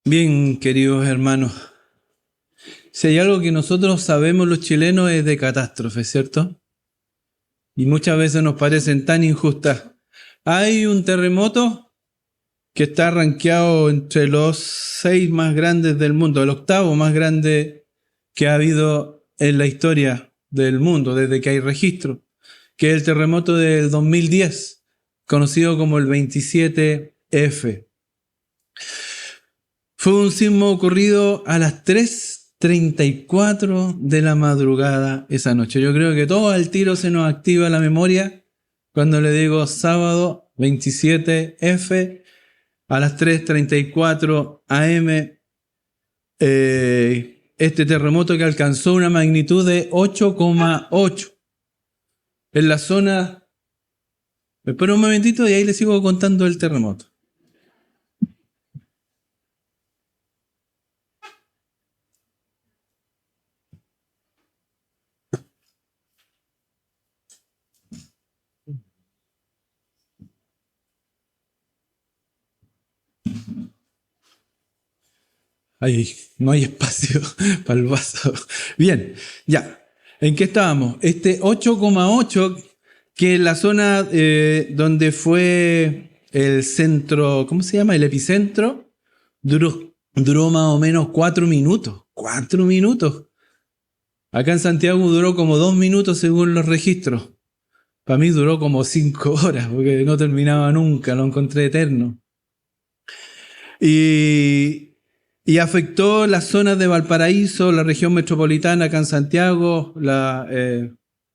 Bien, queridos hermanos, si hay algo que nosotros sabemos los chilenos es de catástrofes, ¿cierto? Y muchas veces nos parecen tan injustas. Hay un terremoto que está rankeado entre los 6 más grandes del mundo, el octavo más grande que ha habido en la historia del mundo, desde que hay registro, que es el terremoto del 2010, conocido como el 27F. Fue un sismo ocurrido a las 3:34 de la madrugada esa noche. Yo creo que todo al tiro se nos activa la memoria cuando le digo sábado 27F a las 3:34 AM. Este terremoto que alcanzó una magnitud de 8,8 en la zona. Espera un momentito y ahí les sigo contando el terremoto. No hay espacio para el vaso. Bien, ya. ¿En qué estábamos? Este 8,8, que es la zona donde fue el centro, ¿cómo se llama? El epicentro, duró más o menos 4 minutos. 4 minutos. Acá en Santiago duró como 2 minutos según los registros. Para mí duró como 5 horas, porque no terminaba nunca, lo encontré eterno. Y afectó las zonas de Valparaíso, la región metropolitana acá en Santiago,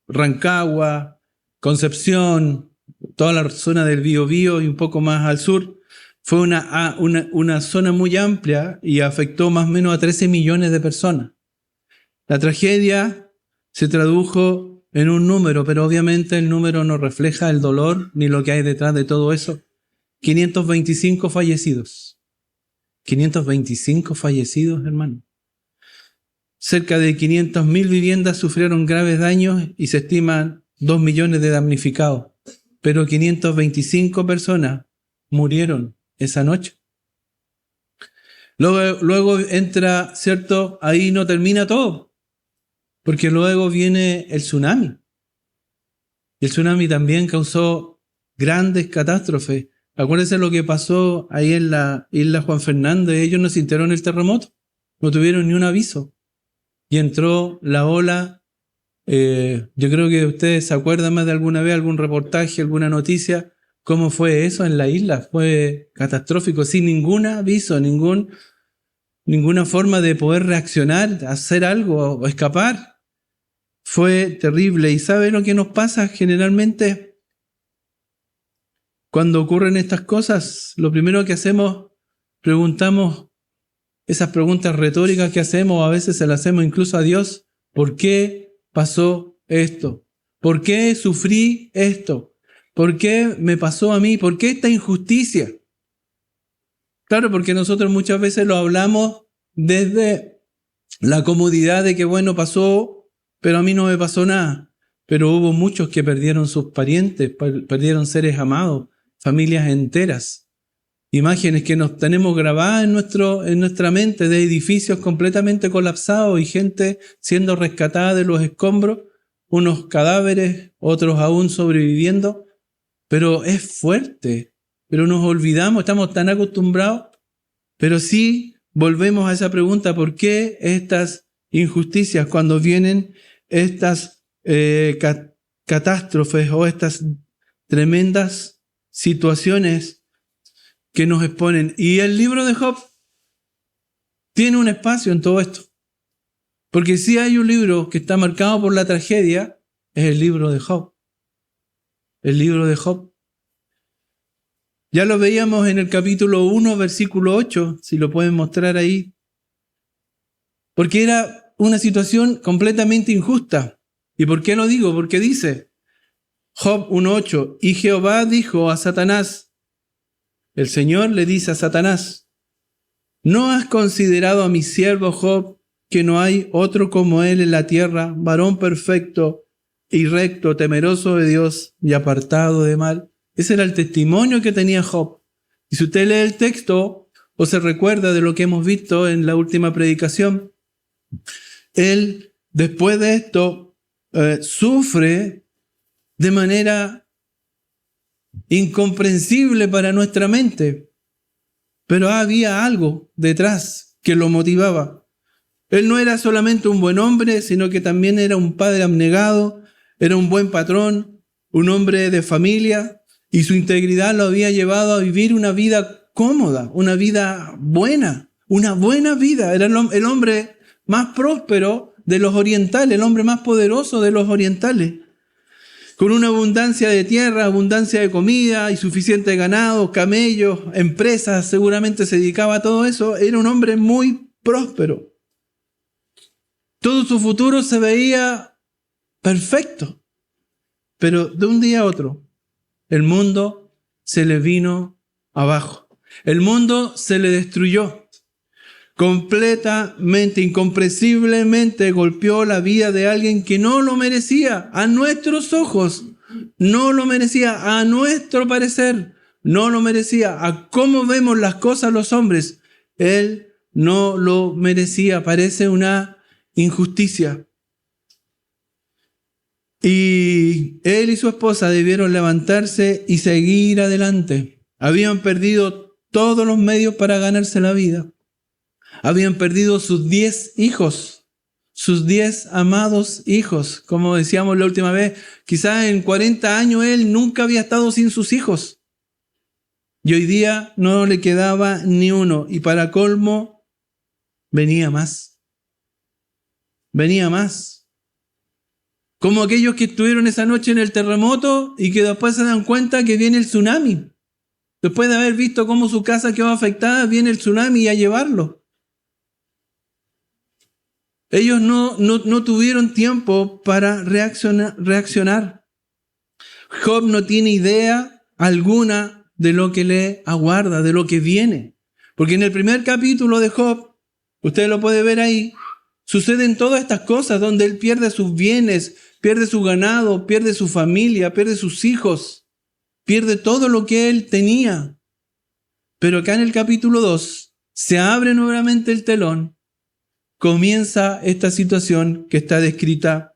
Rancagua, Concepción, toda la zona del Biobío y un poco más al sur. Fue una zona muy amplia y afectó más o menos a 13 millones de personas. La tragedia se tradujo en un número, pero obviamente el número no refleja el dolor ni lo que hay detrás de todo eso. 525 fallecidos. 525 fallecidos, hermano. Cerca de 500.000 viviendas sufrieron graves daños y se estiman 2 millones de damnificados. Pero 525 personas murieron esa noche. Luego entra, ¿cierto? Ahí no termina todo, porque luego viene el tsunami. El tsunami también causó grandes catástrofes. Acuérdense lo que pasó ahí en la isla Juan Fernández. Ellos no sintieron el terremoto, no tuvieron ni un aviso. Y entró la ola. Yo creo que ustedes se acuerdan más de alguna vez, algún reportaje, alguna noticia, cómo fue eso en la isla. Fue catastrófico, sin ningún aviso, ninguna forma de poder reaccionar, hacer algo o escapar. Fue terrible. ¿Y sabe lo que nos pasa generalmente? Cuando ocurren estas cosas, lo primero que hacemos, preguntamos esas preguntas retóricas que hacemos, a veces se las hacemos incluso a Dios. ¿Por qué pasó esto? ¿Por qué sufrí esto? ¿Por qué me pasó a mí? ¿Por qué esta injusticia? Claro, porque nosotros muchas veces lo hablamos desde la comodidad de que, bueno, pasó, pero a mí no me pasó nada. Pero hubo muchos que perdieron sus parientes, perdieron seres amados, familias enteras. Imágenes que nos tenemos grabadas en nuestra mente de edificios completamente colapsados y gente siendo rescatada de los escombros, unos cadáveres, otros aún sobreviviendo. Pero es fuerte, pero nos olvidamos, estamos tan acostumbrados, pero sí volvemos a esa pregunta: ¿por qué estas injusticias cuando vienen estas catástrofes o estas tremendas situaciones que nos exponen? Y el libro de Job tiene un espacio en todo esto. Porque si hay un libro que está marcado por la tragedia, es el libro de Job. El libro de Job. Ya lo veíamos en el capítulo 1, versículo 8, si lo pueden mostrar ahí. Porque era una situación completamente injusta. ¿Y por qué lo digo? Porque dice Job 1:8, y Jehová dijo a Satanás, el Señor le dice a Satanás: ¿no has considerado a mi siervo Job, que no hay otro como él en la tierra, varón perfecto y recto, temeroso de Dios y apartado de mal? Ese era el testimonio que tenía Job. Y si usted lee el texto, o se recuerda de lo que hemos visto en la última predicación, él, después de esto, sufre de manera incomprensible para nuestra mente, pero había algo detrás que lo motivaba. Él no era solamente un buen hombre, sino que también era un padre abnegado, era un buen patrón, un hombre de familia, y su integridad lo había llevado a vivir una vida cómoda, una vida buena, una buena vida. Era el hombre más próspero de los orientales, el hombre más poderoso de los orientales, con una abundancia de tierra, abundancia de comida y suficiente ganado, camellos, empresas, seguramente se dedicaba a todo eso. Era un hombre muy próspero. Todo su futuro se veía perfecto, pero de un día a otro, el mundo se le vino abajo. El mundo se le destruyó. Completamente, incomprensiblemente golpeó la vida de alguien que no lo merecía. A nuestros ojos, no lo merecía. A nuestro parecer, no lo merecía. A cómo vemos las cosas los hombres, él no lo merecía. Parece una injusticia. Y él y su esposa debieron levantarse y seguir adelante. Habían perdido todos los medios para ganarse la vida. Habían perdido sus 10 hijos, sus 10 amados hijos. Como decíamos la última vez, quizás en 40 años él nunca había estado sin sus hijos. Y hoy día no le quedaba ni uno. Y para colmo, venía más. Venía más. Como aquellos que estuvieron esa noche en el terremoto y que después se dan cuenta que viene el tsunami. Después de haber visto cómo su casa quedó afectada, viene el tsunami a llevarlo. Ellos no tuvieron tiempo para reaccionar. Job no tiene idea alguna de lo que le aguarda, de lo que viene. Porque en el primer capítulo de Job, usted lo puede ver ahí, suceden todas estas cosas donde él pierde sus bienes, pierde su ganado, pierde su familia, pierde sus hijos, pierde todo lo que él tenía. Pero acá en el capítulo 2 se abre nuevamente el telón. Comienza esta situación que está descrita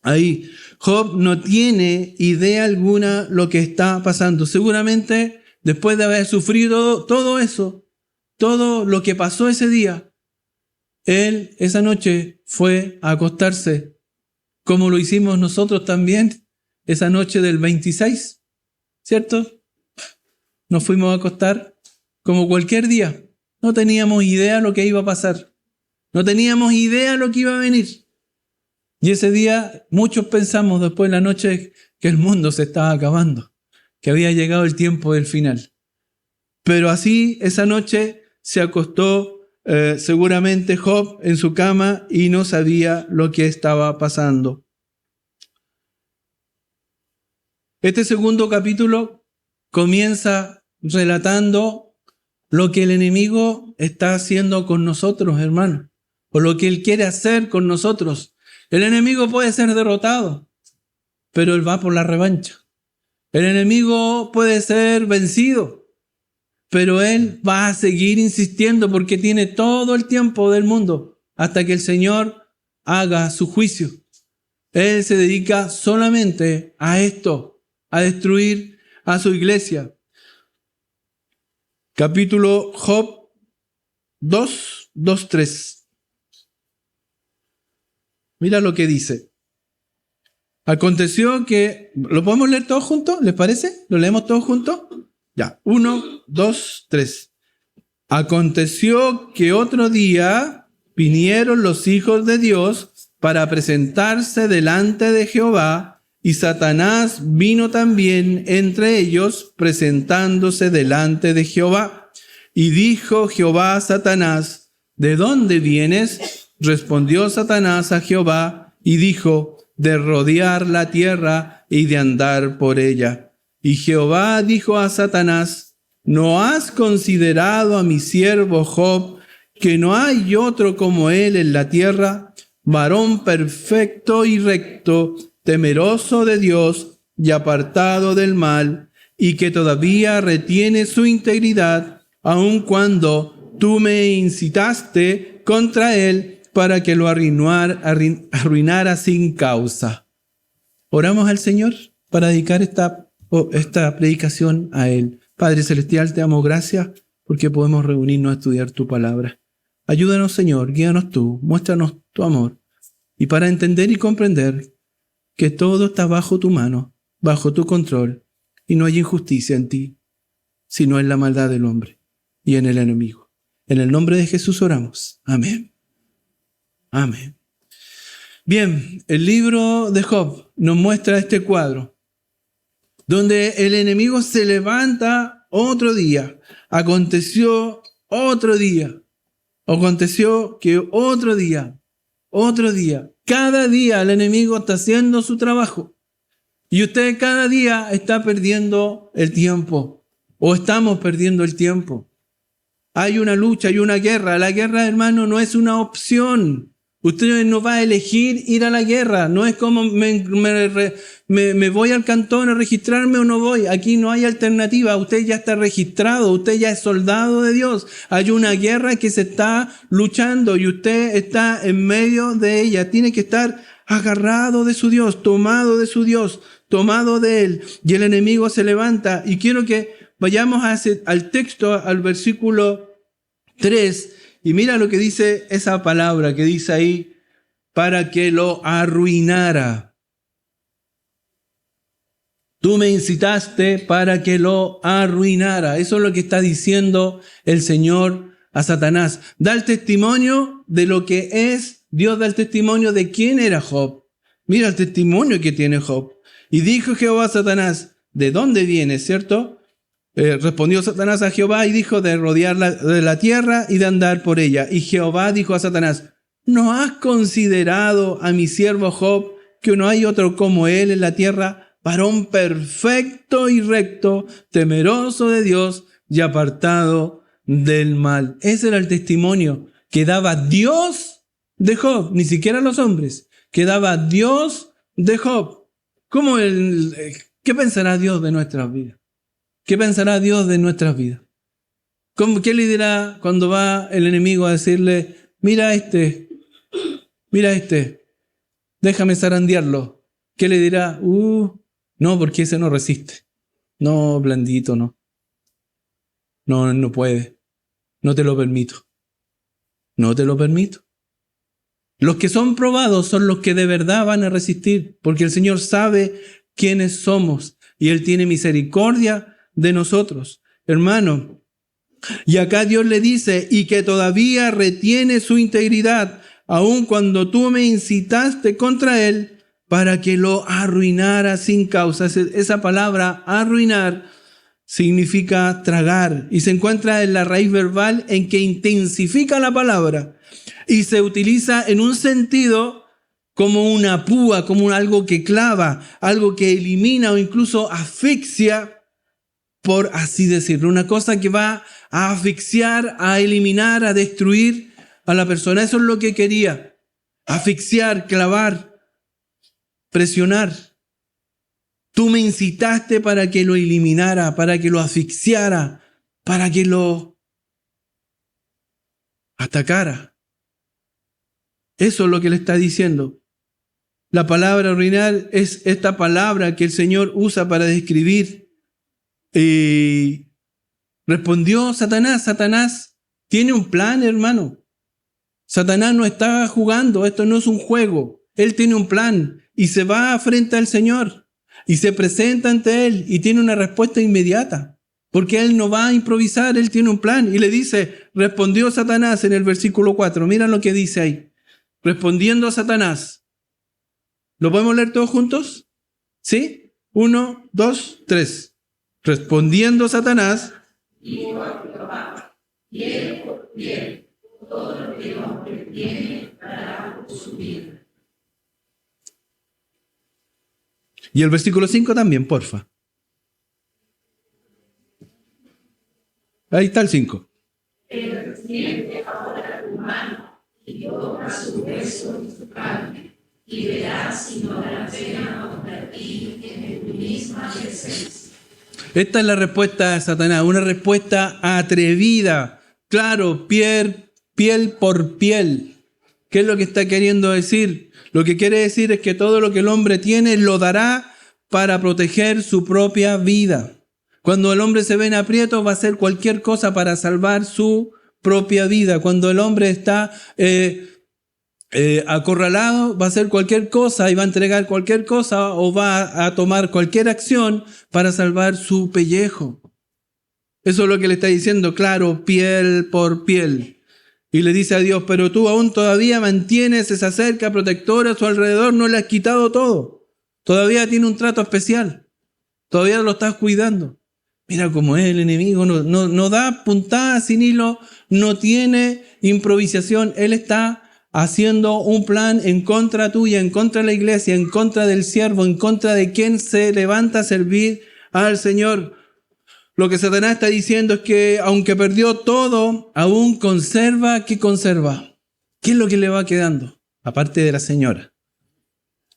ahí. Job no tiene idea alguna lo que está pasando. Seguramente después de haber sufrido todo eso, todo lo que pasó ese día, él esa noche fue a acostarse, como lo hicimos nosotros también esa noche del 26, ¿cierto? Nos fuimos a acostar como cualquier día. No teníamos idea lo que iba a pasar. No teníamos idea lo que iba a venir. Y ese día muchos pensamos después de la noche que el mundo se estaba acabando, que había llegado el tiempo del final. Pero así esa noche se acostó seguramente Job en su cama y no sabía lo que estaba pasando. Este segundo capítulo comienza relatando lo que el enemigo está haciendo con nosotros, hermanos. O lo que él quiere hacer con nosotros. El enemigo puede ser derrotado, pero él va por la revancha. El enemigo puede ser vencido, pero él va a seguir insistiendo porque tiene todo el tiempo del mundo hasta que el Señor haga su juicio. Él se dedica solamente a esto, a destruir a su iglesia. Capítulo Job 2:3. Mira lo que dice. Aconteció que... ¿Lo podemos leer todos juntos? ¿Les parece? ¿Lo leemos todos juntos? Ya. 1, 2, 3. Aconteció que otro día vinieron los hijos de Dios para presentarse delante de Jehová, y Satanás vino también entre ellos, presentándose delante de Jehová. Y dijo Jehová a Satanás: ¿de dónde vienes? Respondió Satanás a Jehová y dijo: de rodear la tierra y de andar por ella. Y Jehová dijo a Satanás: ¿no has considerado a mi siervo Job, que no hay otro como él en la tierra, varón perfecto y recto, temeroso de Dios y apartado del mal, y que todavía retiene su integridad aun cuando tú me incitaste contra él para que lo arruinara sin causa. Oramos al Señor para dedicar esta predicación a Él. Padre Celestial, te damos gracias porque podemos reunirnos a estudiar tu palabra. Ayúdanos, Señor, guíanos tú, muéstranos tu amor. Y para entender y comprender que todo está bajo tu mano, bajo tu control, y no hay injusticia en ti, sino en la maldad del hombre y en el enemigo. En el nombre de Jesús oramos. Amén. Amén. Bien, el libro de Job nos muestra este cuadro, donde el enemigo se levanta otro día. Aconteció otro día. Aconteció que otro día. Cada día el enemigo está haciendo su trabajo. Y usted cada día está perdiendo el tiempo. O estamos perdiendo el tiempo. Hay una lucha, hay una guerra. La guerra, hermano, no es una opción. Usted no va a elegir ir a la guerra. No es como me voy al cantón a registrarme o no voy. Aquí no hay alternativa. Usted ya está registrado. Usted ya es soldado de Dios. Hay una guerra que se está luchando y usted está en medio de ella. Tiene que estar agarrado de su Dios, tomado de su Dios, tomado de Él. Y el enemigo se levanta. Y quiero que vayamos al texto, al versículo 3. Y mira lo que dice esa palabra que dice ahí, para que lo arruinara. Tú me incitaste para que lo arruinara. Eso es lo que está diciendo el Señor a Satanás. Da el testimonio de lo que es. Dios da el testimonio de quién era Job. Mira el testimonio que tiene Job. Y dijo Jehová a Satanás, ¿de dónde vienes, cierto? Respondió Satanás a Jehová y dijo de rodear la tierra y de andar por ella. Y Jehová dijo a Satanás, ¿no has considerado a mi siervo Job, que no hay otro como él en la tierra, varón perfecto y recto, temeroso de Dios y apartado del mal? Ese era el testimonio que daba Dios de Job, ni siquiera los hombres, que daba Dios de Job. ¿Qué pensará Dios de nuestras vidas? ¿Qué pensará Dios de nuestras vidas? ¿Qué le dirá cuando va el enemigo a decirle, mira este, déjame zarandearlo? ¿Qué le dirá? No, porque ese no resiste. No, blandito, no. No puede. No te lo permito. No te lo permito. Los que son probados son los que de verdad van a resistir, porque el Señor sabe quiénes somos y Él tiene misericordia de nosotros, hermano. Y acá Dios le dice, y que todavía retiene su integridad, aun cuando tú me incitaste contra él, para que lo arruinara sin causa. Esa palabra, arruinar, significa tragar, y se encuentra en la raíz verbal en que intensifica la palabra, y se utiliza en un sentido como una púa, como algo que clava, algo que elimina o incluso asfixia, por así decirlo, una cosa que va a asfixiar, a eliminar, a destruir a la persona. Eso es lo que quería. Asfixiar, clavar, presionar. Tú me incitaste para que lo eliminara, para que lo asfixiara, para que lo atacara. Eso es lo que le está diciendo. La palabra arruinar es esta palabra que el Señor usa para describir. Y respondió Satanás. Satanás tiene un plan, hermano. Satanás no está jugando, esto no es un juego. Él tiene un plan y se va frente al Señor y se presenta ante Él y tiene una respuesta inmediata. Porque Él no va a improvisar, Él tiene un plan. Y le dice, respondió Satanás en el versículo 4. Mira lo que dice ahí. Respondiendo a Satanás. ¿Lo podemos leer todos juntos? ¿Sí? 1, 2, 3. Respondiendo Satanás, dijo a Jehová, bien por bien, todo lo que el hombre tiene dará por su vida. Y el versículo 5 también, porfa. Ahí está el 5. Pero extiende ahora tu mano y toca su hueso y su carne, y verás si no dará pena contra ti en tu misma presencia. Esta es la respuesta de Satanás, una respuesta atrevida, claro, piel por piel. ¿Qué es lo que está queriendo decir? Lo que quiere decir es que todo lo que el hombre tiene lo dará para proteger su propia vida. Cuando el hombre se ve en aprietos, va a hacer cualquier cosa para salvar su propia vida. Cuando el hombre está acorralado, va a hacer cualquier cosa y va a entregar cualquier cosa o va a tomar cualquier acción para salvar su pellejo. Eso es lo que le está diciendo, claro, piel por piel. Y le dice a Dios, pero tú aún todavía mantienes esa cerca protectora a su alrededor, no le has quitado todo. Todavía tiene un trato especial. Todavía lo estás cuidando. Mira cómo es el enemigo, no da puntada sin hilo, no tiene improvisación. Él está haciendo un plan en contra tuya, en contra de la iglesia, en contra del siervo, en contra de quien se levanta a servir al Señor. Lo que Satanás está diciendo es que aunque perdió todo, aún conserva. ¿Qué conserva? ¿Qué es lo que le va quedando? Aparte de la señora.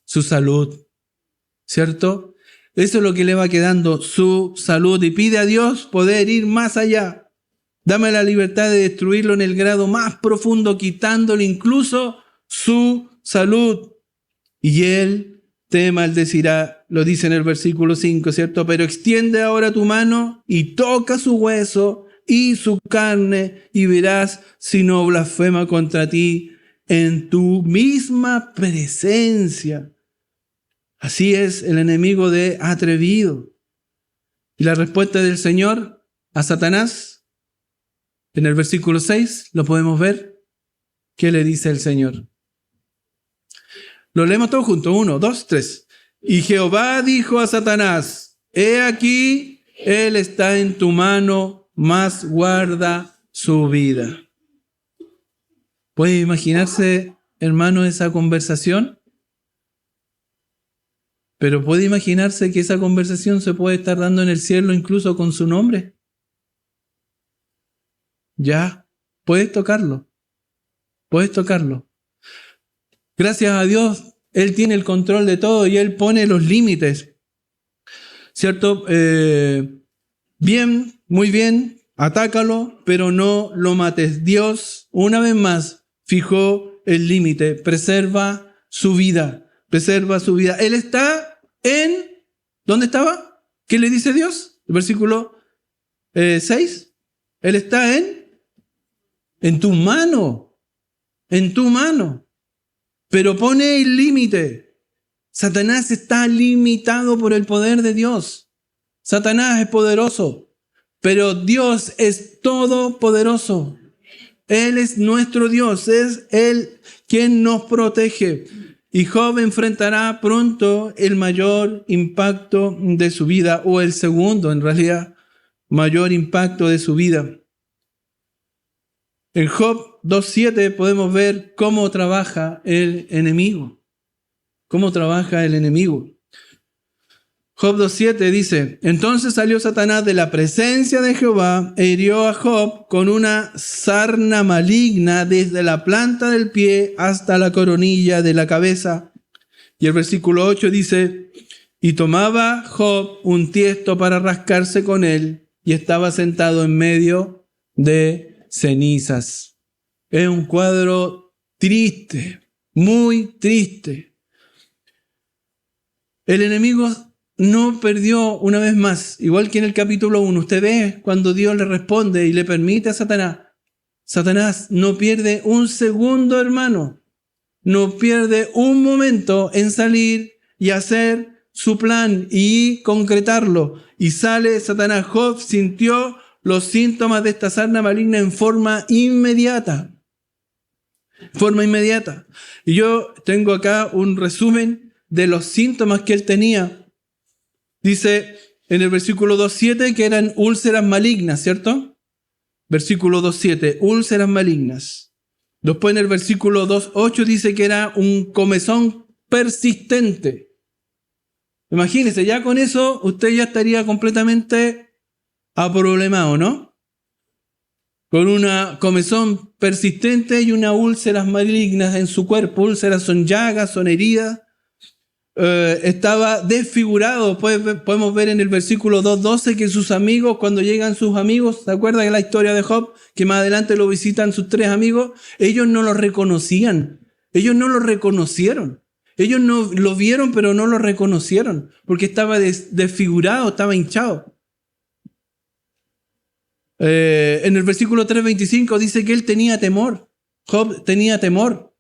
Su salud. ¿Cierto? Eso es lo que le va quedando, su salud. Y pide a Dios poder ir más allá. Dame la libertad de destruirlo en el grado más profundo, quitándole incluso su salud. Y él te maldecirá, lo dice en el versículo 5, ¿cierto? Pero extiende ahora tu mano y toca su hueso y su carne y verás si no blasfema contra ti en tu misma presencia. Así es el enemigo de atrevido. Y la respuesta del Señor a Satanás, en el versículo 6, lo podemos ver. ¿Qué le dice el Señor? Lo leemos todos juntos. 1, 2, 3. Y Jehová dijo a Satanás, he aquí, él está en tu mano, mas guarda su vida. ¿Puede imaginarse, hermano, esa conversación? Pero ¿puede imaginarse que esa conversación se puede estar dando en el cielo incluso con su nombre? Ya, puedes tocarlo. Puedes tocarlo. Gracias a Dios, Él tiene el control de todo y Él pone los límites. ¿Cierto? Bien, muy bien, atácalo, pero no lo mates. Dios, una vez más, fijó el límite. Preserva su vida. Preserva su vida. Él está en... ¿Dónde estaba? ¿Qué le dice Dios? El versículo 6. Él está en tu mano. En tu mano. Pero pone el límite. Satanás está limitado por el poder de Dios. Satanás es poderoso, pero Dios es todopoderoso. Él es nuestro Dios, es Él quien nos protege. Y Job enfrentará pronto el mayor impacto de su vida, o el segundo, en realidad, mayor impacto de su vida. En Job 2.7 podemos ver cómo trabaja el enemigo. Cómo trabaja el enemigo. Job 2.7 dice, entonces salió Satanás de la presencia de Jehová e hirió a Job con una sarna maligna desde la planta del pie hasta la coronilla de la cabeza. Y el versículo 8 dice, y tomaba Job un tiesto para rascarse con él y estaba sentado en medio de cenizas. Es un cuadro triste, muy triste. El enemigo no perdió una vez más, igual que en el capítulo 1. Usted ve cuando Dios le responde y le permite a Satanás. Satanás no pierde un segundo, hermano. No pierde un momento en salir y hacer su plan y concretarlo. Y sale Satanás. Job sintió los síntomas de esta sarna maligna en forma inmediata. Y yo tengo acá un resumen de los síntomas que él tenía. Dice en el versículo 2.7 que eran úlceras malignas, ¿cierto? Versículo 2.7, úlceras malignas. Después en el versículo 2.8 dice que era un comezón persistente. Imagínese, ya con eso usted ya estaría completamente aproblemado, ¿no? Con una comezón persistente y unas úlceras malignas en su cuerpo. Úlceras son llagas, son heridas. estaba desfigurado. Podemos ver en el versículo 2:12 que sus amigos, cuando llegan sus amigos, ¿se acuerdan de la historia de Job? Que más adelante lo visitan sus 3 amigos. Ellos no lo reconocían. Ellos no lo reconocieron. Ellos no lo vieron, pero no lo reconocieron, porque estaba desfigurado, estaba hinchado. En el versículo 3:25 dice que él tenía temor. Job tenía temor.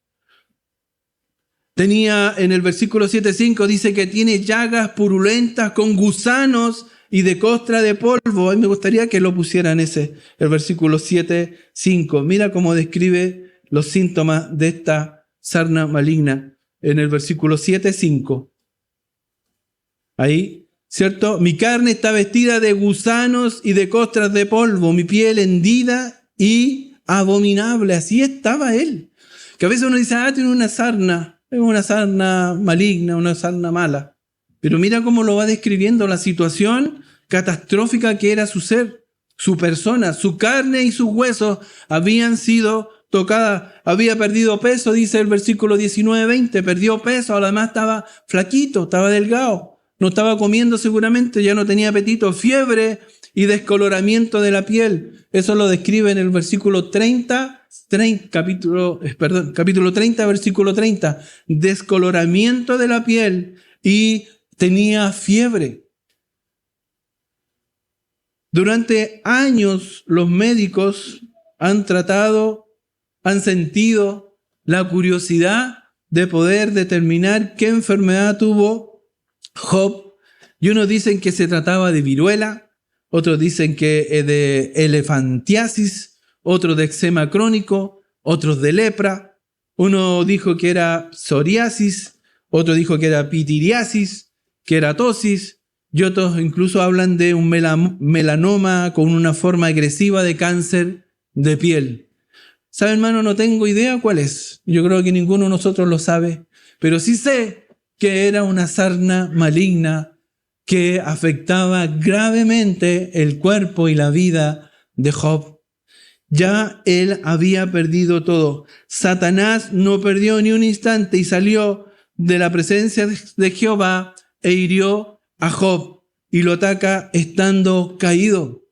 En el versículo 7:5 dice que tiene llagas purulentas con gusanos y de costra de polvo. A mí me gustaría que lo pusieran el versículo 7:5. Mira cómo describe los síntomas de esta sarna maligna. En el versículo 7:5. Ahí, ¿cierto? Mi carne está vestida de gusanos y de costras de polvo, mi piel hendida y abominable. Así estaba él. Que a veces uno dice, tiene una sarna. Es una sarna maligna, una sarna mala. Pero mira cómo lo va describiendo, la situación catastrófica que era su ser, su persona, su carne y sus huesos habían sido tocadas. Había perdido peso, dice el versículo 19-20. Perdió peso, además estaba flaquito, estaba delgado. No estaba comiendo seguramente, ya no tenía apetito. Fiebre y descoloramiento de la piel. Eso lo describe en el versículo capítulo 30, versículo 30. Descoloramiento de la piel y tenía fiebre. Durante años los médicos han sentido la curiosidad de poder determinar qué enfermedad tuvo Job. Y unos dicen que se trataba de viruela, otros dicen que de elefantiasis, otros de eczema crónico, otros de lepra. Uno dijo que era psoriasis, otro dijo que era pitiriasis, queratosis, y otros incluso hablan de un melanoma con una forma agresiva de cáncer de piel. ¿Sabe, hermano? No tengo idea cuál es. Yo creo que ninguno de nosotros lo sabe, pero sí sé que era una sarna maligna que afectaba gravemente el cuerpo y la vida de Job. Ya él había perdido todo. Satanás no perdió ni un instante y salió de la presencia de Jehová e hirió a Job y lo ataca estando caído.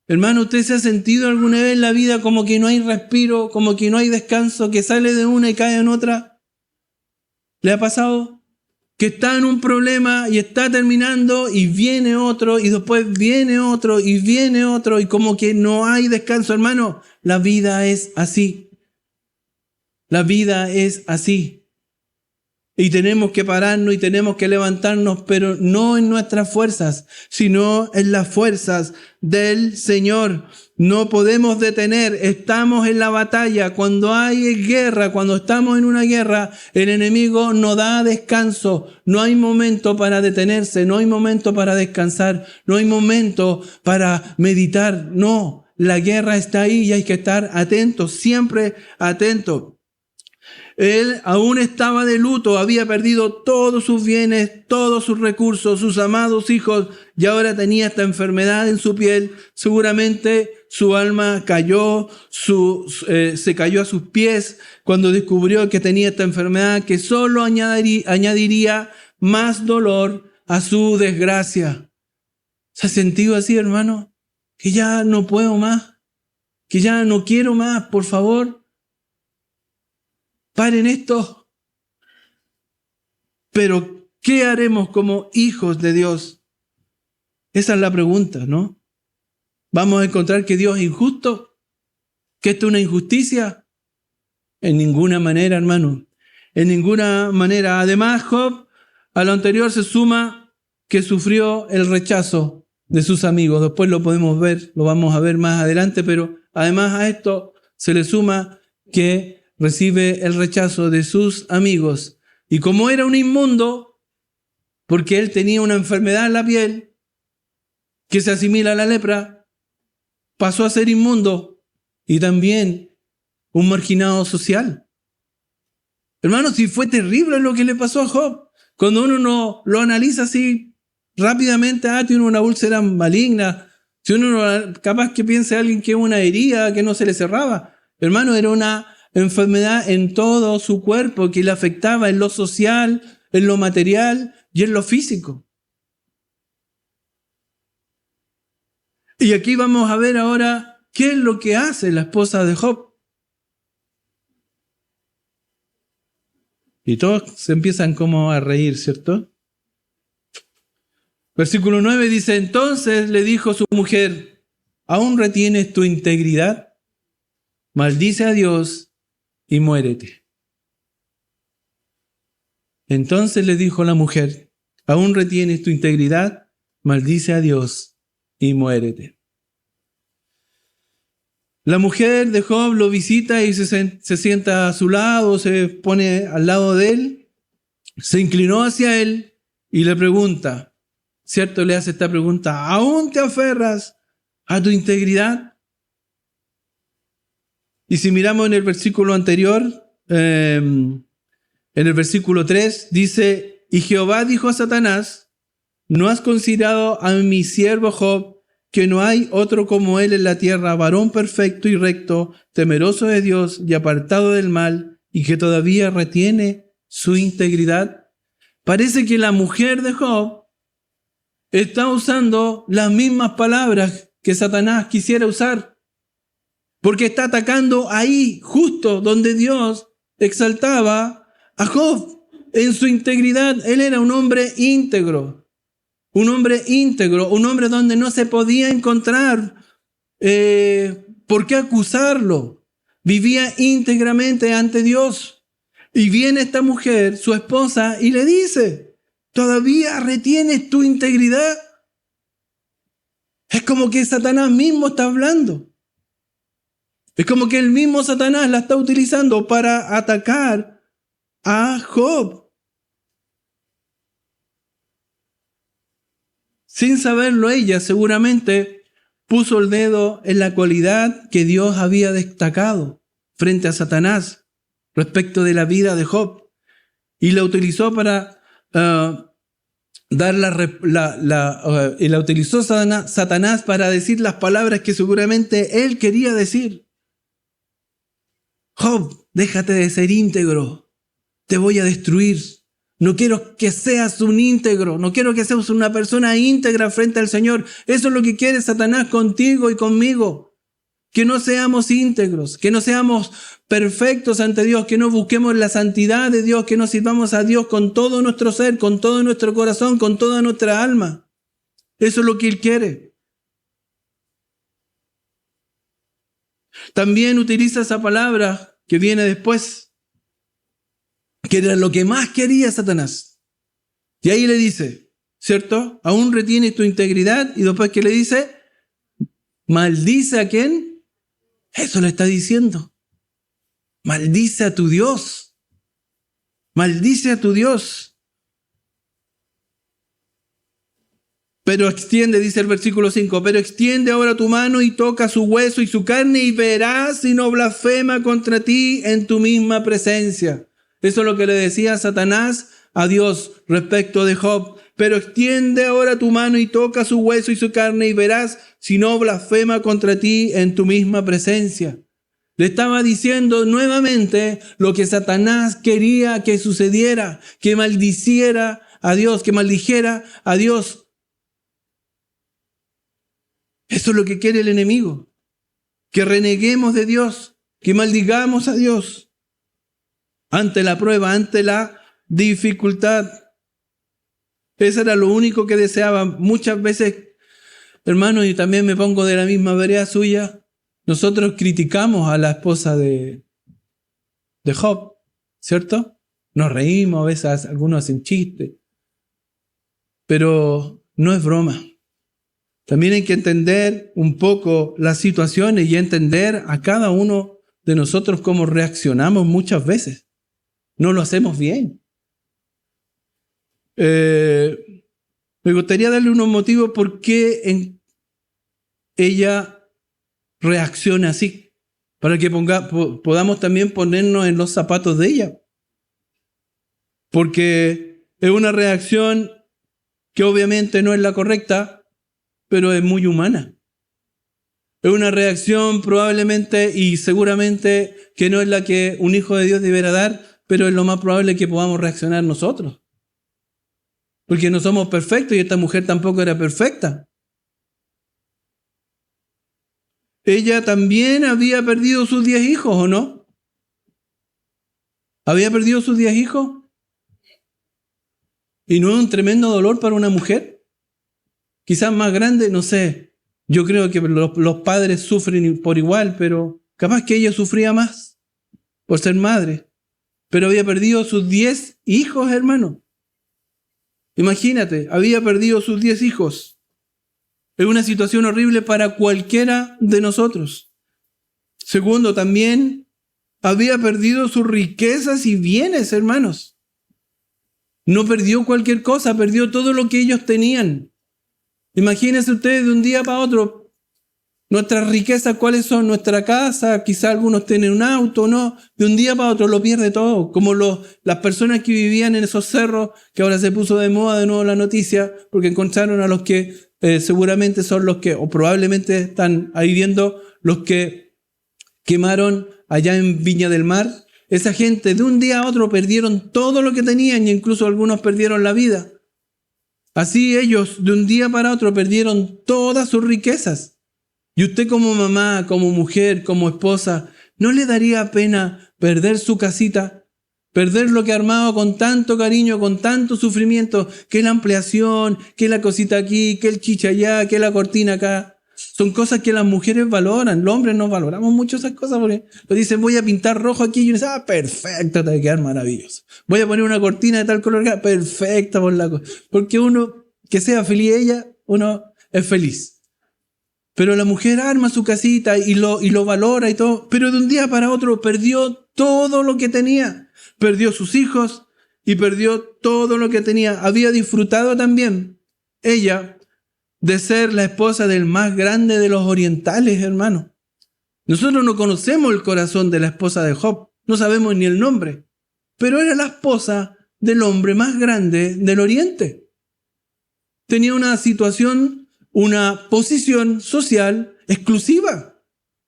Hermano, ¿usted se ha sentido alguna vez en la vida como que no hay respiro, como que no hay descanso, que sale de una y cae en otra? ¿Le ha pasado? Que está en un problema y está terminando y viene otro y después viene otro y viene otro y como que no hay descanso, hermano. La vida es así. La vida es así. Y tenemos que pararnos y tenemos que levantarnos, pero no en nuestras fuerzas, sino en las fuerzas del Señor. No podemos detener, estamos en la batalla. Cuando hay guerra, cuando estamos en una guerra, el enemigo no da descanso. No hay momento para detenerse, no hay momento para descansar, no hay momento para meditar. No, la guerra está ahí y hay que estar atentos, siempre atentos. Él aún estaba de luto, había perdido todos sus bienes, todos sus recursos, sus amados hijos, y ahora tenía esta enfermedad en su piel. Seguramente su alma cayó, se cayó a sus pies cuando descubrió que tenía esta enfermedad que solo añadiría más dolor a su desgracia. ¿Se ha sentido así, hermano? Que ya no puedo más, que ya no quiero más, por favor. Paren esto. Pero, ¿qué haremos como hijos de Dios? Esa es la pregunta, ¿no? ¿Vamos a encontrar que Dios es injusto? ¿Que esto es una injusticia? En ninguna manera, hermano. En ninguna manera. Además, Job, a lo anterior se suma que sufrió el rechazo de sus amigos. Después lo podemos ver, lo vamos a ver más adelante, pero además a esto se le suma que recibe el rechazo de sus amigos. Y como era un inmundo, porque él tenía una enfermedad en la piel que se asimila a la lepra, pasó a ser inmundo y también un marginado social. Hermanos, si fue terrible lo que le pasó a Job, cuando uno no lo analiza así rápidamente, tiene una úlcera maligna, si uno capaz que piense a alguien que es una herida que no se le cerraba. Hermano, era una enfermedad en todo su cuerpo que le afectaba en lo social, en lo material y en lo físico. Y aquí vamos a ver ahora qué es lo que hace la esposa de Job. Y todos se empiezan como a reír, ¿cierto? Versículo 9 dice, entonces le dijo su mujer, ¿aún retienes tu integridad? Maldice a Dios y muérete. Entonces le dijo la mujer, ¿aún retienes tu integridad? Maldice a Dios y muérete. La mujer de Job lo visita y se sienta a su lado, se pone al lado de él, se inclinó hacia él y le pregunta, ¿cierto? Le hace esta pregunta, ¿aún te aferras a tu integridad? Y si miramos en el versículo anterior, en el versículo 3, dice, y Jehová dijo a Satanás, ¿no has considerado a mi siervo Job, que no hay otro como él en la tierra, varón perfecto y recto, temeroso de Dios y apartado del mal, y que todavía retiene su integridad? Parece que la mujer de Job está usando las mismas palabras que Satanás quisiera usar, porque está atacando ahí, justo donde Dios exaltaba a Job en su integridad. Él era un hombre íntegro, un hombre donde no se podía encontrar por qué acusarlo. Vivía íntegramente ante Dios. Y viene esta mujer, su esposa, y le dice, ¿todavía retienes tu integridad? Es como que Satanás mismo está hablando. Es como que el mismo Satanás la está utilizando para atacar a Job. Sin saberlo ella, seguramente puso el dedo en la cualidad que Dios había destacado frente a Satanás respecto de la vida de Job. Y la utilizó para y la utilizó Satanás para decir las palabras que seguramente él quería decir. Job, déjate de ser íntegro, te voy a destruir. No quiero que seas un íntegro, no quiero que seas una persona íntegra frente al Señor. Eso es lo que quiere Satanás contigo y conmigo. Que no seamos íntegros, que no seamos perfectos ante Dios, que no busquemos la santidad de Dios, que no sirvamos a Dios con todo nuestro ser, con todo nuestro corazón, con toda nuestra alma. Eso es lo que Él quiere. También utiliza esa palabra que viene después, que era lo que más quería Satanás. Y ahí le dice, ¿cierto? Aún retienes tu integridad. Y después que le dice, maldice a ¿quién? Eso le está diciendo. Maldice a tu Dios. Maldice a tu Dios. Pero extiende, dice el versículo 5, pero extiende ahora tu mano y toca su hueso y su carne y verás si no blasfema contra ti en tu misma presencia. Eso es lo que le decía Satanás a Dios respecto de Job. Pero extiende ahora tu mano y toca su hueso y su carne y verás si no blasfema contra ti en tu misma presencia. Le estaba diciendo nuevamente lo que Satanás quería que sucediera, que maldiciera a Dios, que maldijera a Dios. Eso es lo que quiere el enemigo, que reneguemos de Dios, que maldigamos a Dios ante la prueba, ante la dificultad. Eso era lo único que deseaba. Muchas veces, hermanos, y también me pongo de la misma vereda suya, nosotros criticamos a la esposa de Job, ¿cierto? Nos reímos, a veces algunos hacen chistes, pero no es broma. También hay que entender un poco las situaciones y entender a cada uno de nosotros cómo reaccionamos muchas veces. No lo hacemos bien. Me gustaría darle unos motivos por qué ella reacciona así, para que podamos también ponernos en los zapatos de ella. Porque es una reacción que obviamente no es la correcta, pero es muy humana. Es una reacción probablemente y seguramente que no es la que un hijo de Dios deberá dar, pero es lo más probable que podamos reaccionar nosotros. porque no somos perfectos y esta mujer tampoco era perfecta. Ella también había perdido sus 10 hijos, ¿o no? ¿Había perdido sus 10 hijos? ¿Y no es un tremendo dolor para una mujer? Quizás más grande, no sé. Yo creo que los padres sufren por igual, pero capaz que ella sufría más por ser madre. Pero había perdido sus 10 hijos, hermano. Imagínate, había perdido sus 10 hijos. Es una situación horrible para cualquiera de nosotros. Segundo, también había perdido sus riquezas y bienes, hermanos. No perdió cualquier cosa, perdió todo lo que ellos tenían. Imagínense ustedes de un día para otro, nuestras riquezas, ¿cuáles son? Nuestra casa, quizá algunos tienen un auto, ¿no? De un día para otro lo pierde todo, como las personas que vivían en esos cerros, que ahora se puso de moda de nuevo la noticia, porque encontraron a los que seguramente son los que, o probablemente están ahí viendo, los que quemaron allá en Viña del Mar. Esa gente de un día a otro perdieron todo lo que tenían y incluso algunos perdieron la vida. Así ellos de un día para otro perdieron todas sus riquezas. Y usted como mamá, como mujer, como esposa, ¿no le daría pena perder su casita? Perder lo que ha armado con tanto cariño, con tanto sufrimiento, que la ampliación, que la cosita aquí, que el chicha allá, que la cortina acá. Son cosas que las mujeres valoran. Los hombres no valoramos mucho esas cosas porque lo dicen, voy a pintar rojo aquí y uno dice, perfecto, te va a quedar maravilloso. Voy a poner una cortina de tal color acá, perfecta por la cosa. Porque uno, que sea feliz ella, uno es feliz. Pero la mujer arma su casita y lo valora y todo, pero de un día para otro perdió todo lo que tenía. Perdió sus hijos y perdió todo lo que tenía. Había disfrutado también ella de ser la esposa del más grande de los orientales, hermano. Nosotros no conocemos el corazón de la esposa de Job, no sabemos ni el nombre, pero era la esposa del hombre más grande del oriente. Tenía una situación, una posición social exclusiva,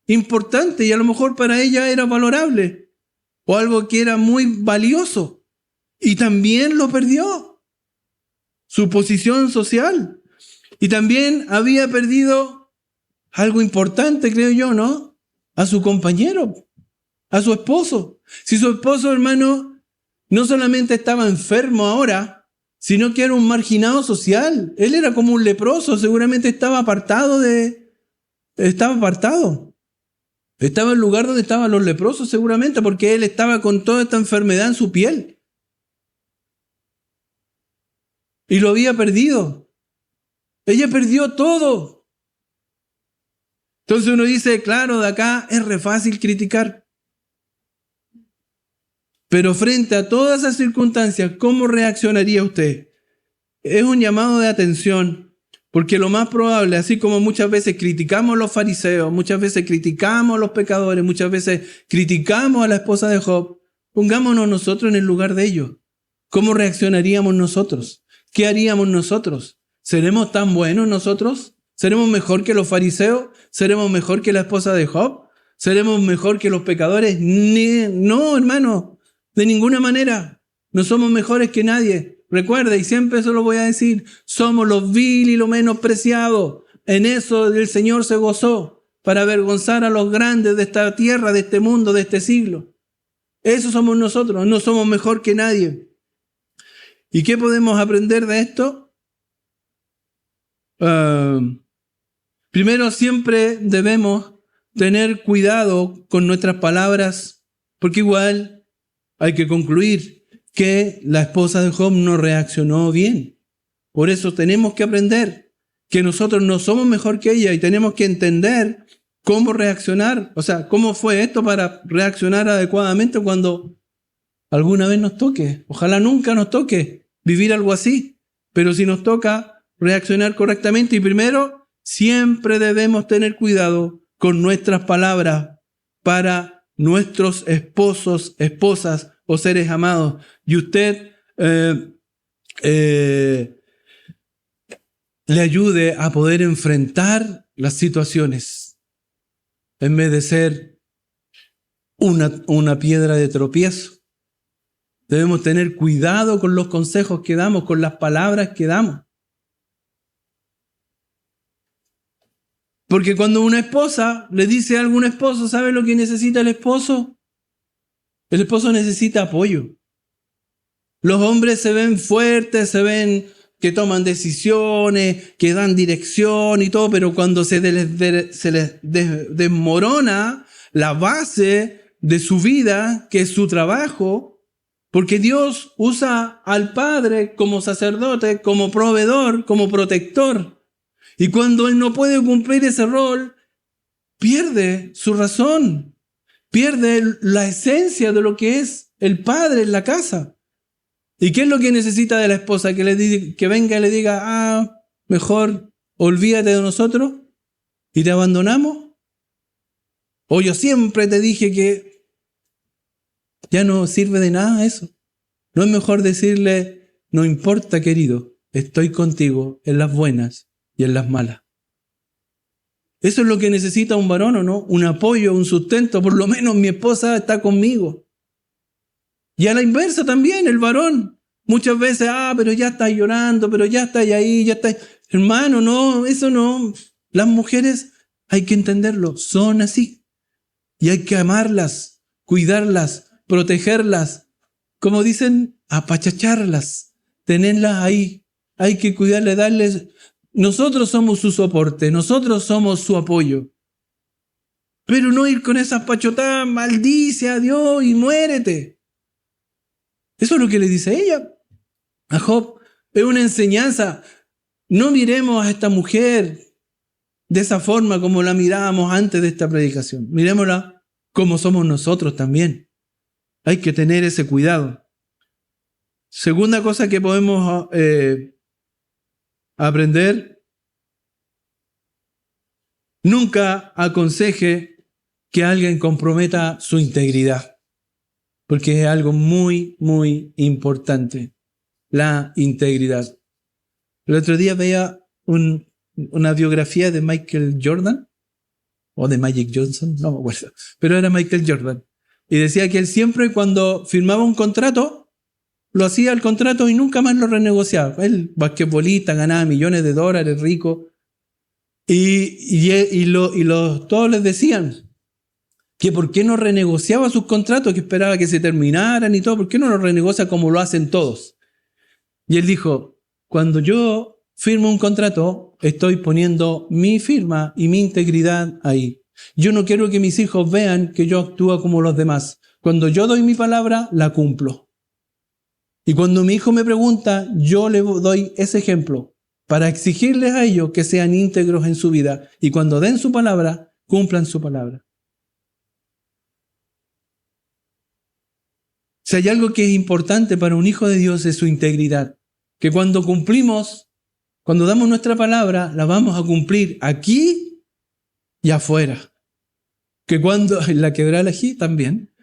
importante, y a lo mejor para ella era valorable, o algo que era muy valioso, y también lo perdió, su posición social. Y también había perdido algo importante, creo yo, ¿no? A su compañero, a su esposo. Si su esposo, hermano, no solamente estaba enfermo ahora, sino que era un marginado social. Él era como un leproso, seguramente estaba apartado. Estaba en el lugar donde estaban los leprosos, seguramente, porque él estaba con toda esta enfermedad en su piel. Y lo había perdido. Ella perdió todo. Entonces uno dice, claro, de acá es re fácil criticar. Pero frente a todas esas circunstancias, ¿cómo reaccionaría usted? Es un llamado de atención, porque lo más probable, así como muchas veces criticamos a los fariseos, muchas veces criticamos a los pecadores, muchas veces criticamos a la esposa de Job, pongámonos nosotros en el lugar de ellos. ¿Cómo reaccionaríamos nosotros? ¿Qué haríamos nosotros? ¿Seremos tan buenos nosotros? ¿Seremos mejor que los fariseos? ¿Seremos mejor que la esposa de Job? ¿Seremos mejor que los pecadores? No, hermano, de ninguna manera. No somos mejores que nadie. Recuerda, y siempre eso lo voy a decir, somos los vil y los menospreciados. En eso el Señor se gozó para avergonzar a los grandes de esta tierra, de este mundo, de este siglo. Eso somos nosotros, no somos mejor que nadie. ¿Y qué podemos aprender de esto? Primero, siempre debemos tener cuidado con nuestras palabras, porque igual hay que concluir que la esposa de Job no reaccionó bien. Por eso tenemos que aprender que nosotros no somos mejor que ella y tenemos que entender cómo reaccionar, o sea, cómo fue esto para reaccionar adecuadamente cuando alguna vez nos toque. Ojalá nunca nos toque vivir algo así, pero si nos toca reaccionar correctamente, y primero, siempre debemos tener cuidado con nuestras palabras para nuestros esposos, esposas o seres amados. Y usted le ayude a poder enfrentar las situaciones en vez de ser una piedra de tropiezo. Debemos tener cuidado con los consejos que damos, con las palabras que damos. Porque cuando una esposa le dice a algún esposo, ¿sabe lo que necesita el esposo? El esposo necesita apoyo. Los hombres se ven fuertes, se ven que toman decisiones, que dan dirección y todo, pero cuando se les desmorona la base de su vida, que es su trabajo, porque Dios usa al padre como sacerdote, como proveedor, como protector. Y cuando él no puede cumplir ese rol, pierde su razón, pierde la esencia de lo que es el padre en la casa. ¿Y qué es lo que necesita de la esposa? Que venga y le diga, mejor olvídate de nosotros y te abandonamos. O yo siempre te dije que ya no sirve de nada eso. ¿No es mejor decirle, no importa, querido, estoy contigo en las buenas y en las malas? Eso es lo que necesita un varón, ¿o no? Un apoyo, un sustento. Por lo menos mi esposa está conmigo. Y a la inversa también, el varón. Muchas veces, pero ya estás llorando, pero ya estás ahí, ya estás... Hermano, no, eso no. Las mujeres, hay que entenderlo, son así. Y hay que amarlas, cuidarlas, protegerlas. Como dicen, apachacharlas, tenerlas ahí. Hay que cuidarles, darles... Nosotros somos su soporte, nosotros somos su apoyo. Pero no ir con esas pachotadas, maldice a Dios y muérete. Eso es lo que le dice ella a Job. Es una enseñanza. No miremos a esta mujer de esa forma como la mirábamos antes de esta predicación. Miremosla como somos nosotros también. Hay que tener ese cuidado. Segunda cosa que podemos aprender: nunca aconseje que alguien comprometa su integridad, porque es algo muy, muy importante, la integridad. El otro día veía una biografía de Michael Jordan, o de Magic Johnson, no me acuerdo, pero era Michael Jordan, y decía que él siempre, cuando firmaba un contrato, lo hacía el contrato y nunca más lo renegociaba. Él, basquetbolista, ganaba millones de dólares, rico. Todos les decían que por qué no renegociaba sus contratos, que esperaba que se terminaran y todo, por qué no lo renegocia como lo hacen todos. Y él dijo, cuando yo firmo un contrato, estoy poniendo mi firma y mi integridad ahí. Yo no quiero que mis hijos vean que yo actúo como los demás. Cuando yo doy mi palabra, la cumplo. Y cuando mi hijo me pregunta, yo le doy ese ejemplo para exigirles a ellos que sean íntegros en su vida. Y cuando den su palabra, cumplan su palabra. Si hay algo que es importante para un hijo de Dios, es su integridad. Que cuando cumplimos, cuando damos nuestra palabra, la vamos a cumplir aquí y afuera. Que cuando, en la quebrada aquí también,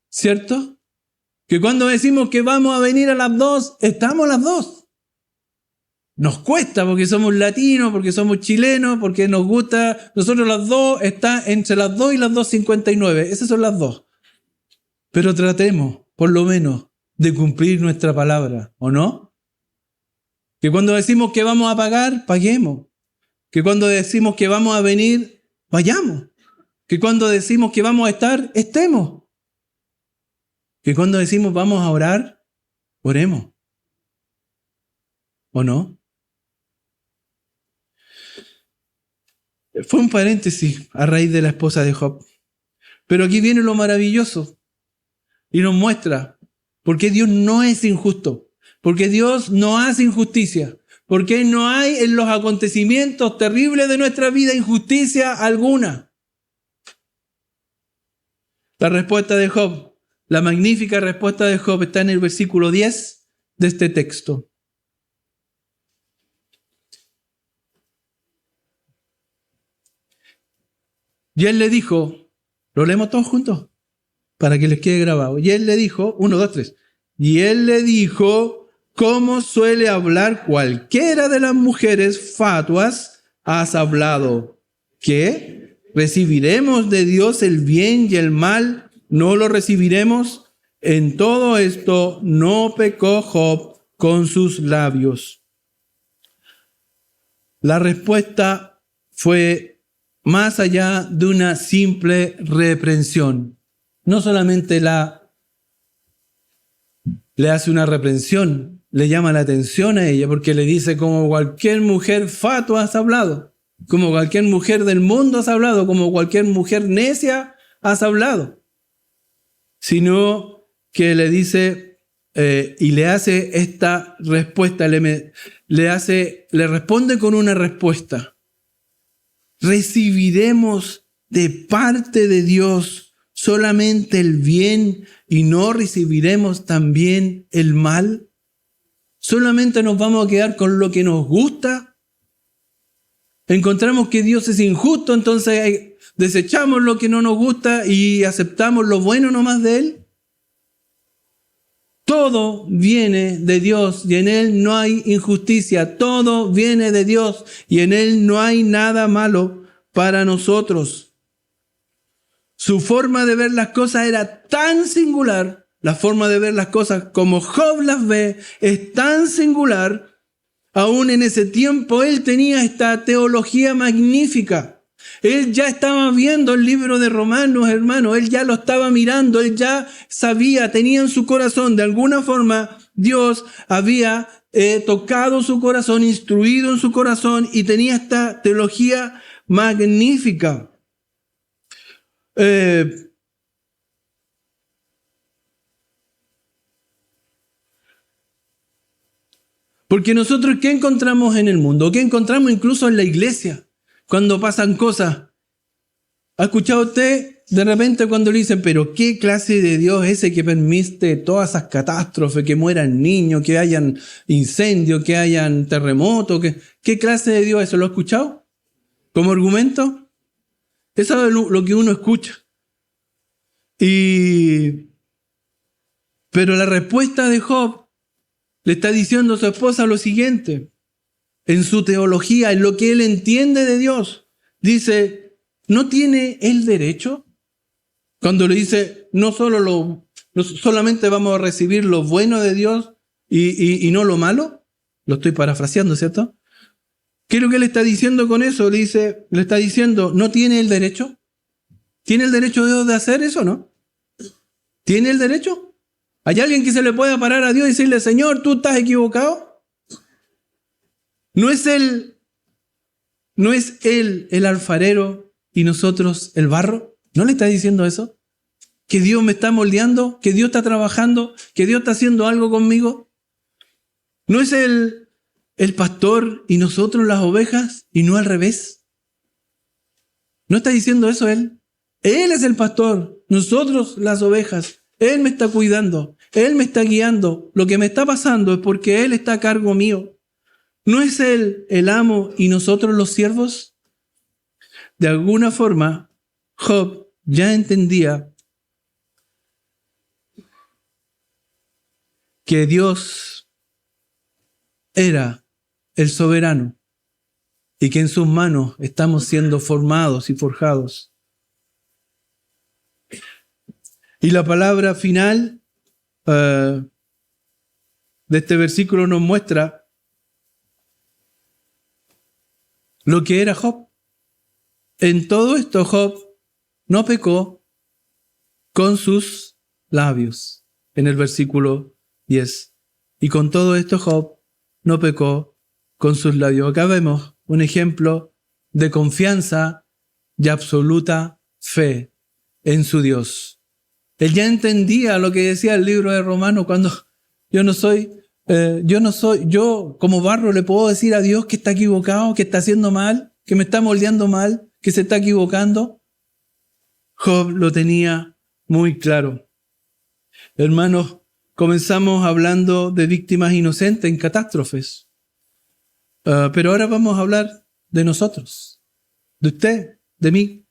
¿cierto? Que cuando decimos que vamos a venir a las 2, estamos a las 2. Nos cuesta porque somos latinos, porque somos chilenos, porque nos gusta. Nosotros las 2 está entre las 2 y las 2:59. Esas son las 2. Pero tratemos, por lo menos, de cumplir nuestra palabra, ¿o no? Que cuando decimos que vamos a pagar, paguemos. Que cuando decimos que vamos a venir, vayamos. Que cuando decimos que vamos a estar, estemos. Que cuando decimos vamos a orar, oremos. ¿O no? Fue un paréntesis a raíz de la esposa de Job. Pero aquí viene lo maravilloso y nos muestra por qué Dios no es injusto. Porque Dios no hace injusticia. Porque no hay en los acontecimientos terribles de nuestra vida injusticia alguna. La respuesta de Job, la magnífica respuesta de Job, está en el versículo 10 de este texto. Y él le dijo, lo leemos todos juntos, para que les quede grabado. Y él le dijo, 1, 2, 3. Y él le dijo, ¿cómo suele hablar cualquiera de las mujeres fatuas? Has hablado. ¿Qué? ¿Recibiremos de Dios el bien y el mal? ¿No lo recibiremos? En todo esto no pecó Job con sus labios. La respuesta fue más allá de una simple reprensión. No solamente le hace una reprensión, le llama la atención a ella porque le dice: como cualquier mujer fatua has hablado, como cualquier mujer del mundo has hablado, como cualquier mujer necia has hablado. Sino que le dice y le hace esta respuesta, le responde con una respuesta. ¿Recibiremos de parte de Dios solamente el bien y no recibiremos también el mal? ¿Solamente nos vamos a quedar con lo que nos gusta? ¿Encontramos que Dios es injusto, entonces desechamos lo que no nos gusta y aceptamos lo bueno nomás de Él? Todo viene de Dios y en Él no hay injusticia. Todo viene de Dios y en Él no hay nada malo para nosotros. Su forma de ver las cosas era tan singular. La forma de ver las cosas como Job las ve es tan singular. Aún en ese tiempo él tenía esta teología magnífica. Él ya estaba viendo el libro de Romanos, hermano. Él ya lo estaba mirando. Él ya sabía, tenía en su corazón, de alguna forma, Dios había tocado su corazón, instruido en su corazón y tenía esta teología magnífica. Porque nosotros, ¿qué encontramos en el mundo? ¿Qué encontramos incluso en la iglesia? Cuando pasan cosas. ¿Ha escuchado usted de repente cuando le dicen: pero qué clase de Dios es ese que permite todas esas catástrofes, que mueran niños, que hayan incendios, que hayan terremotos? ¿Qué clase de Dios es eso? ¿Lo ha escuchado? ¿Como argumento? Eso es lo que uno escucha. Pero la respuesta de Job le está diciendo a su esposa lo siguiente. En su teología, en lo que él entiende de Dios, dice: ¿no tiene él derecho? Cuando le dice, no solamente vamos a recibir lo bueno de Dios y no lo malo. Lo estoy parafraseando, ¿cierto? ¿Qué es lo que él está diciendo con eso? Le está diciendo, ¿no tiene el derecho? ¿Tiene el derecho Dios de hacer eso, no? ¿Tiene el derecho? ¿Hay alguien que se le pueda parar a Dios y decirle: Señor, tú estás equivocado? ¿No es Él el alfarero y nosotros el barro? ¿No le está diciendo eso? ¿Que Dios me está moldeando? ¿Que Dios está trabajando? ¿Que Dios está haciendo algo conmigo? ¿No es Él el pastor y nosotros las ovejas y no al revés? ¿No está diciendo eso Él? Él es el pastor, nosotros las ovejas. Él me está cuidando, Él me está guiando. Lo que me está pasando es porque Él está a cargo mío. ¿No es Él el amo y nosotros los siervos? De alguna forma, Job ya entendía que Dios era el soberano y que en sus manos estamos siendo formados y forjados. Y la palabra final de este versículo nos muestra lo que era Job. En todo esto Job no pecó con sus labios, en el versículo 10. Y con todo esto Job no pecó con sus labios. Acá vemos un ejemplo de confianza y absoluta fe en su Dios. Él ya entendía lo que decía el libro de Romanos cuando yo como barro le puedo decir a Dios que está equivocado, que está haciendo mal, que me está moldeando mal, que se está equivocando. Job lo tenía muy claro. Hermanos, comenzamos hablando de víctimas inocentes en catástrofes. Pero ahora vamos a hablar de nosotros, de usted, de mí.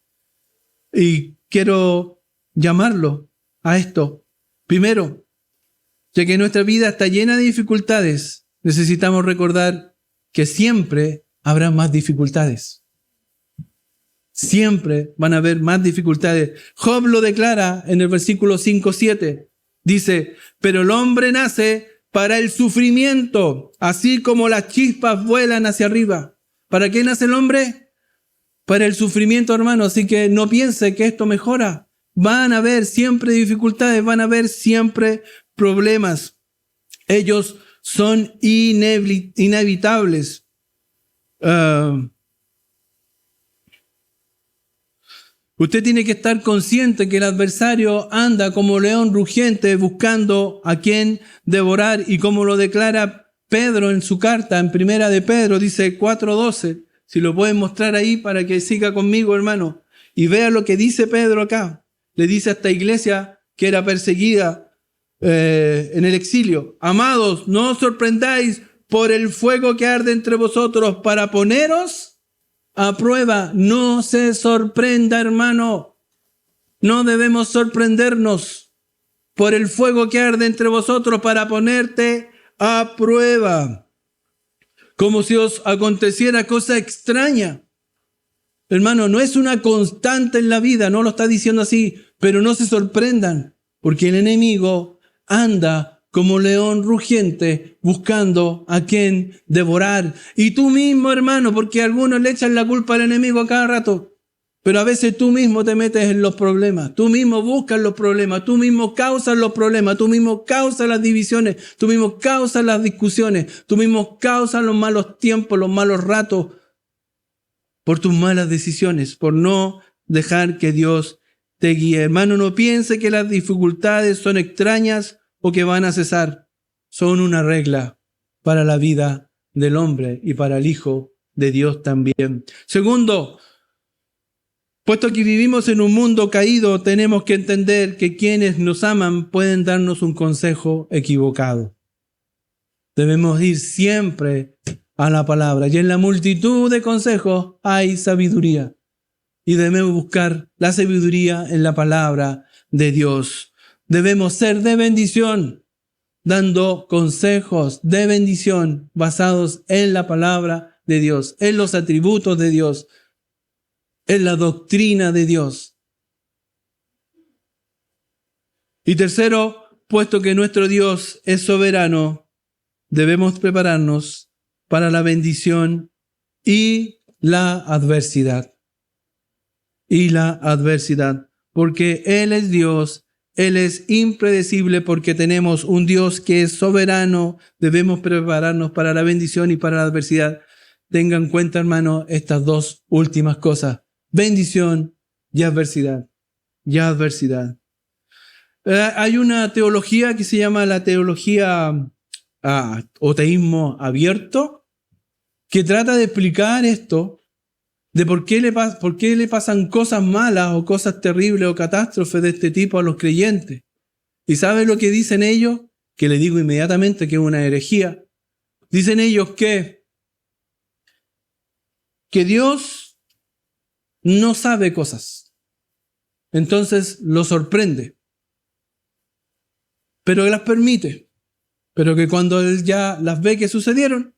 Y quiero llamarlo a esto. Primero, ya que nuestra vida está llena de dificultades, necesitamos recordar que siempre habrá más dificultades. Siempre van a haber más dificultades. Job lo declara en el versículo 5-7. Dice, pero el hombre nace para el sufrimiento, así como las chispas vuelan hacia arriba. ¿Para qué nace el hombre? Para el sufrimiento, hermano. Así que no piense que esto mejora. Van a haber siempre dificultades, van a haber siempre problemas. Ellos son inevitables. Usted tiene que estar consciente que el adversario anda como león rugiente buscando a quien devorar, y como lo declara Pedro en su carta, en Primera de Pedro, dice 4:12. Si lo pueden mostrar ahí para que siga conmigo, hermano, y vea lo que dice Pedro acá. Le dice a esta iglesia que era perseguida en el exilio: amados, no os sorprendáis por el fuego que arde entre vosotros para poneros a prueba. No se sorprenda, hermano. No debemos sorprendernos por el fuego que arde entre vosotros para ponerte a prueba, como si os aconteciera cosa extraña. Hermano, no es una constante en la vida, no lo está diciendo así, pero no se sorprendan, porque el enemigo anda como león rugiente buscando a quien devorar. Y tú mismo, hermano, porque algunos le echan la culpa al enemigo a cada rato, pero a veces tú mismo te metes en los problemas, tú mismo buscas los problemas, tú mismo causas los problemas, tú mismo causas las divisiones, tú mismo causas las discusiones, tú mismo causas los malos tiempos, los malos ratos, por tus malas decisiones, por no dejar que Dios te guíe. Hermano, no piense que las dificultades son extrañas o que van a cesar. Son una regla para la vida del hombre y para el Hijo de Dios también. Segundo, puesto que vivimos en un mundo caído, tenemos que entender que quienes nos aman pueden darnos un consejo equivocado. Debemos ir siempre a la palabra, y en la multitud de consejos hay sabiduría, y debemos buscar la sabiduría en la palabra de Dios. Debemos ser de bendición, dando consejos de bendición basados en la palabra de Dios, en los atributos de Dios, en la doctrina de Dios. Y tercero, puesto que nuestro Dios es soberano, debemos prepararnos para la bendición y la adversidad. Y la adversidad, porque Él es Dios, Él es impredecible, porque tenemos un Dios que es soberano. Debemos prepararnos para la bendición y para la adversidad. Tengan en cuenta, hermano, estas dos últimas cosas: bendición y adversidad. Y adversidad. Hay una teología que se llama la teología o teísmo abierto, que trata de explicar esto, de por qué le pasan cosas malas o cosas terribles o catástrofes de este tipo a los creyentes. ¿Y sabe lo que dicen ellos? Que le digo inmediatamente que es una herejía. Dicen ellos que Dios no sabe cosas, entonces lo sorprende, pero las permite, pero que cuando Él ya las ve que sucedieron,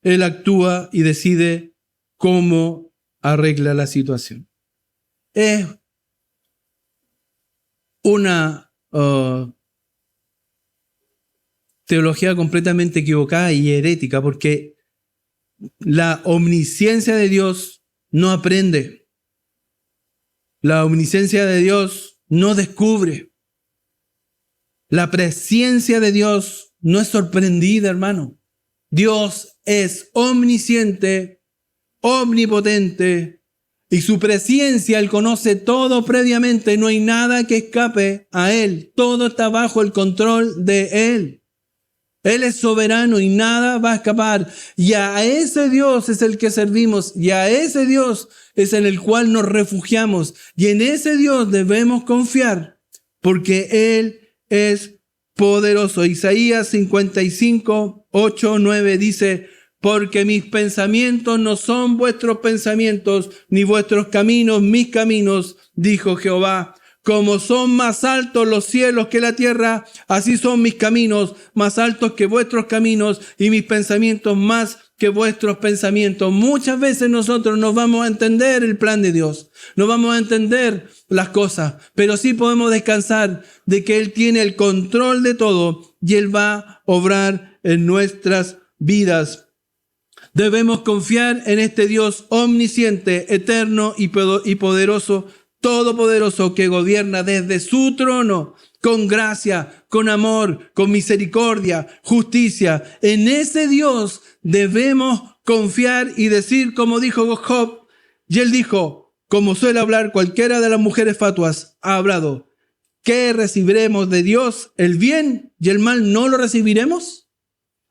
Él actúa y decide cómo arregla la situación. Es una teología completamente equivocada y herética, porque la omnisciencia de Dios no aprende. La omnisciencia de Dios no descubre. La presciencia de Dios no es sorprendida, hermano. Dios es omnisciente, omnipotente, y su presciencia Él conoce todo previamente. No hay nada que escape a Él. Todo está bajo el control de Él. Él es soberano y nada va a escapar. Y a ese Dios es el que servimos, y a ese Dios es en el cual nos refugiamos. Y en ese Dios debemos confiar, porque Él es poderoso. Isaías 55, 8, 9 dice: porque mis pensamientos no son vuestros pensamientos, ni vuestros caminos mis caminos, dijo Jehová. Como son más altos los cielos que la tierra, así son mis caminos más altos que vuestros caminos y mis pensamientos más que vuestros pensamientos. Muchas veces nosotros no vamos a entender el plan de Dios, no vamos a entender las cosas, pero sí podemos descansar de que Él tiene el control de todo y Él va a obrar en nuestras vidas. Debemos confiar en este Dios omnisciente, eterno y poderoso, todopoderoso, que gobierna desde su trono, con gracia, con amor, con misericordia, justicia. En ese Dios debemos confiar y decir como dijo Job, y él dijo, como suele hablar cualquiera de las mujeres fatuas, ha hablado, ¿qué recibiremos de Dios? ¿El bien y el mal no lo recibiremos?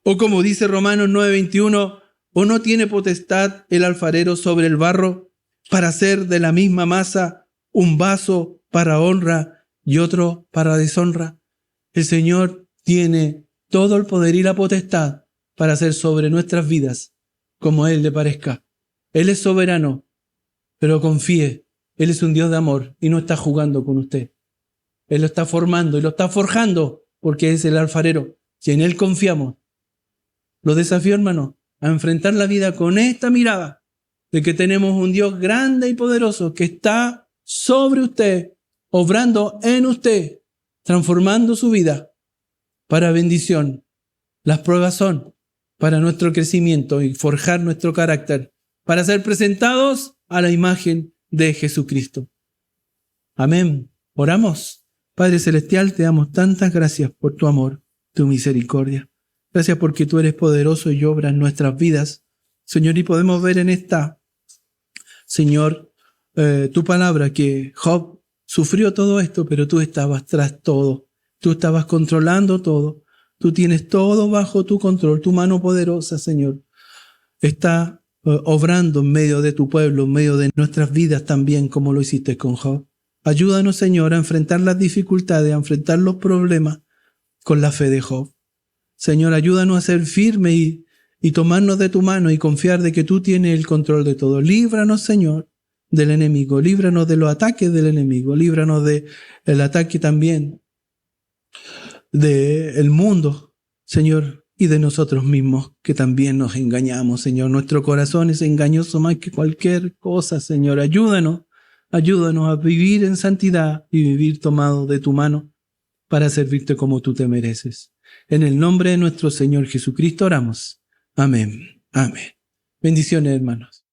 O como dice Romanos 9:21, ¿o no tiene potestad el alfarero sobre el barro para hacer de la misma masa un vaso para honra y otro para deshonra? El Señor tiene todo el poder y la potestad para hacer sobre nuestras vidas como a Él le parezca. Él es soberano, pero confíe, Él es un Dios de amor y no está jugando con usted. Él lo está formando y lo está forjando porque es el alfarero. Si en Él confiamos, lo desafío, hermano, a enfrentar la vida con esta mirada de que tenemos un Dios grande y poderoso que está sobre usted, obrando en usted, transformando su vida para bendición. Las pruebas son para nuestro crecimiento y forjar nuestro carácter, para ser presentados a la imagen de Jesucristo. Amén. Oramos. Padre Celestial, te damos tantas gracias por tu amor, tu misericordia. Gracias porque tú eres poderoso y obras en nuestras vidas. Señor, y podemos ver en esta, Señor, tu palabra que Job sufrió todo esto, pero tú estabas tras todo. Tú estabas controlando todo. Tú tienes todo bajo tu control. Tu mano poderosa, Señor, está obrando en medio de tu pueblo, en medio de nuestras vidas también, como lo hiciste con Job. Ayúdanos, Señor, a enfrentar las dificultades, a enfrentar los problemas con la fe de Job. Señor, ayúdanos a ser firmes y tomarnos de tu mano y confiar de que tú tienes el control de todo. Líbranos, Señor, del enemigo. Líbranos de los ataques del enemigo. Líbranos del ataque también del mundo, Señor, y de nosotros mismos, que también nos engañamos, Señor. Nuestro corazón es engañoso más que cualquier cosa, Señor. Ayúdanos a vivir en santidad y vivir tomado de tu mano para servirte como tú te mereces. En el nombre de nuestro Señor Jesucristo oramos. Amén. Amén. Bendiciones, hermanos.